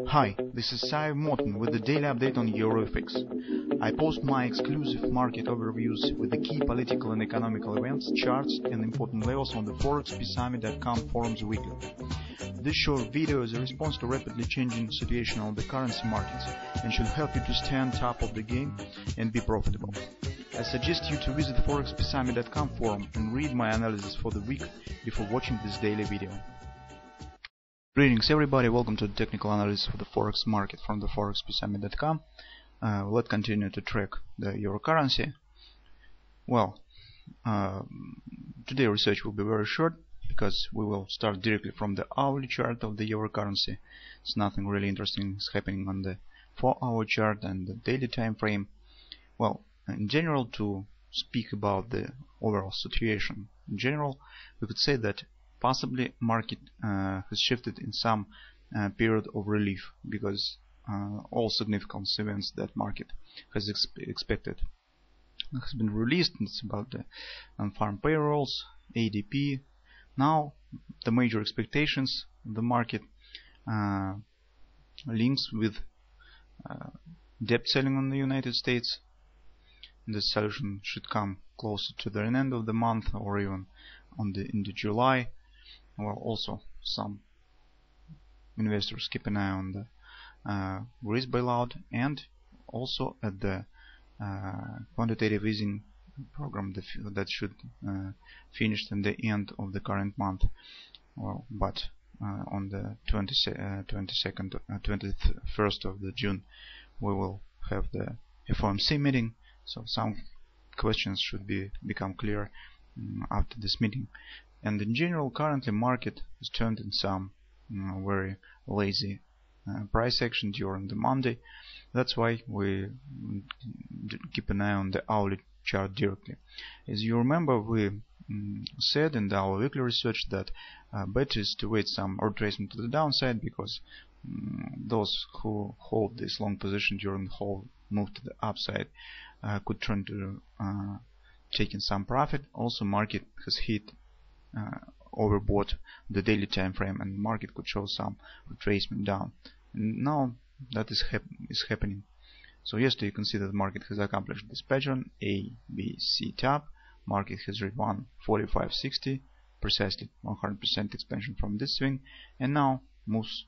Hi, this is Sive Morten with the daily update on EURUSD. I post my exclusive market overviews with the key political and economical events, charts and important levels on the ForexPeaceArmy.com forums weekly. This short video is a response to rapidly changing situation on the currency markets and should help you to stay on top of the game and be profitable. I suggest you to visit the ForexPeaceArmy.com forum and read my analysis for the week before watching this daily video. Greetings everybody, welcome to the technical analysis for the Forex market from the ForexPeaceArmy.com. Let's continue to track the euro currency. Well, today research will be very short because we will start directly from the hourly chart of the euro currency. It's nothing really interesting is happening on the 4-hour chart and the daily time frame. Well, in general, to speak about the overall situation, in general, we could say that possibly market has shifted in some period of relief because all significant events that market has expected has been released. It's about the non-farm payrolls, ADP. Now the major expectations of the market links with debt selling on the United States. This solution should come closer to the end of the month or even into July. Well, also some investors keep an eye on the risk bailout and also at the quantitative easing program that should finish at the end of the current month. Well, but on the 21st of June we will have the FOMC meeting, so some questions should become clear after this meeting. And in general, currently market is turned in some very lazy price action during the Monday. That's why we keep an eye on the hourly chart directly. As you remember, we said in our weekly research that better is to wait some retracement to the downside, because those who hold this long position during the whole move to the upside could turn to taking some profit. Also, market has hit overbought the daily time frame and market could show some retracement down. And now that is happening. So yesterday you can see that the market has accomplished this pattern A, B, C tap. Market has reached 145.60, precisely 100% expansion from this swing, and now moves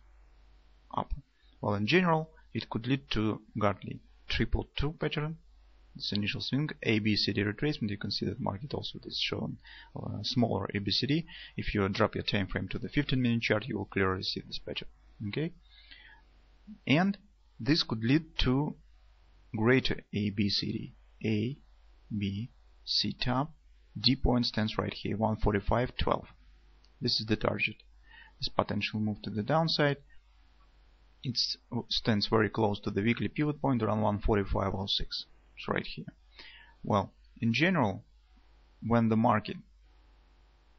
up. Well, in general it could lead to Gartley 222 pattern. This initial swing, ABCD retracement. You can see that market also is showing smaller ABCD. If you drop your time frame to the 15-minute chart, you will clearly see this pattern. Okay, and this could lead to greater ABCD. A, B, C tap. D point stands right here, 145.12. This is the target. This potential move to the downside. It stands very close to the weekly pivot point around 145.06. Right here. Well, in general, when the market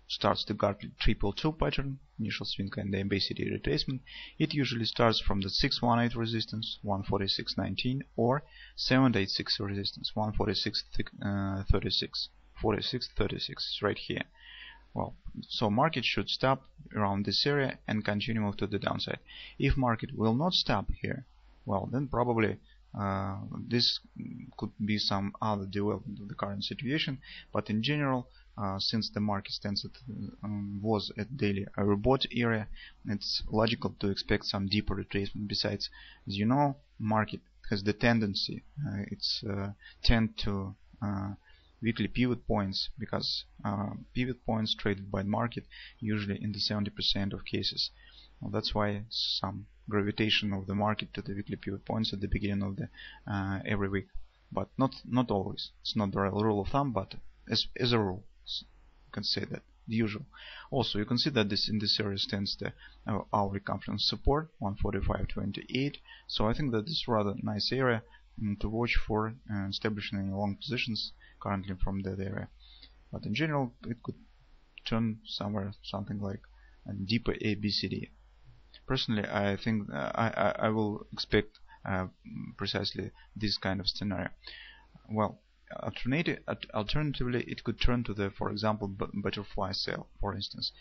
starts the Gartley 222 pattern, initial swing and the ABCD retracement, it usually starts from the 618 resistance, 146.19, or 786 resistance, 146.36. 46.36 is right here. Well, so market should stop around this area and continue move to the downside. If market will not stop here, well, then probably this could be some other development of the current situation. But in general, since the market stands at was at daily overbought area, it's logical to expect some deeper retracement. Besides, as you know, market has the tendency it's tend to weekly pivot points, because pivot points traded by the market usually in the 70% of cases. Well, that's why some gravitation of the market to the weekly pivot points at the beginning of the every week, but not always. It's not the rule of thumb, but as a rule, you can say that the usual. Also, you can see that in this area stands the hourly confidence support, 145.28. So I think that this is rather nice area to watch for establishing any long positions currently from that area. But in general, it could turn somewhere something like a deeper ABCD. Personally, I think I will expect precisely this kind of scenario. Well, alternatively, it could turn to the, for example, butterfly sale. For instance,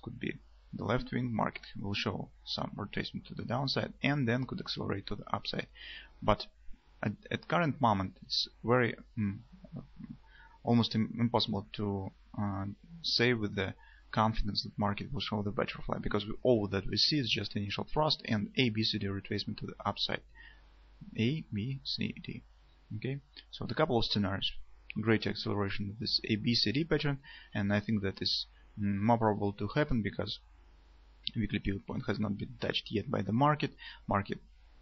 could be the left wing, market will show some retracement to the downside and then could accelerate to the upside. But at current moment, it's very almost impossible to say with the confidence that market will show the butterfly, because all that we see is just initial thrust and A, B, C, D retracement to the upside. A, B, C, D. Okay, so the couple of scenarios: great acceleration of this A, B, C, D pattern, and I think that is more probable to happen because weekly pivot point has not been touched yet by the market. Market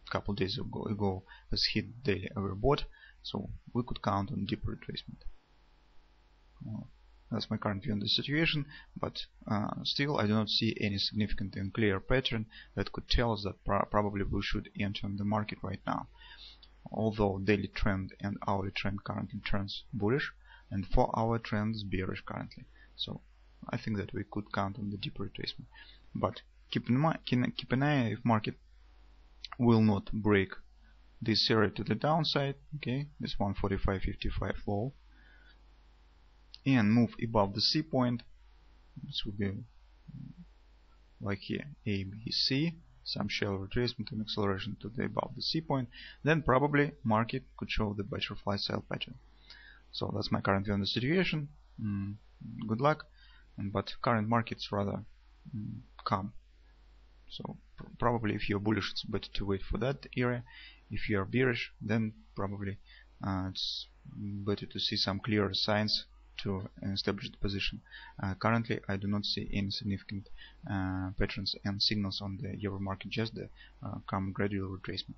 a couple days ago has hit daily overbought, so we could count on deeper retracement. That's my current view on the situation, but still I do not see any significant and clear pattern that could tell us that probably we should enter in the market right now. Although daily trend and hourly trend currently turns bullish, and 4-hour trend is bearish currently. So I think that we could count on the deeper retracement. But keep an eye if market will not break this area to the downside, okay, this 145.55 low, and move above the C point. This would be like here, A, B, C, some shallow retracement and acceleration to the above the C point, then probably market could show the butterfly sell pattern. So that's my current view on the situation. Good luck, but current market's rather calm. So probably if you're bullish, it's better to wait for that area. If you're bearish, then probably it's better to see some clearer signs to establish the position. Currently I do not see any significant patterns and signals on the euro market, just the calm gradual retracement.